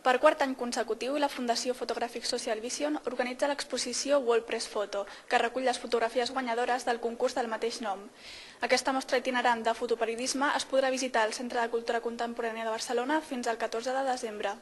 Per quart any consecutiu, la Fundació Photographic Social Vision organitza l'exposició World Press Photo, que recull les fotografies guanyadores del concurs del mateix nom. Aquesta mostra itinerant de fotoperiodisme es podrà visitar al Centre de Cultura Contemporània de Barcelona fins al 14 de desembre.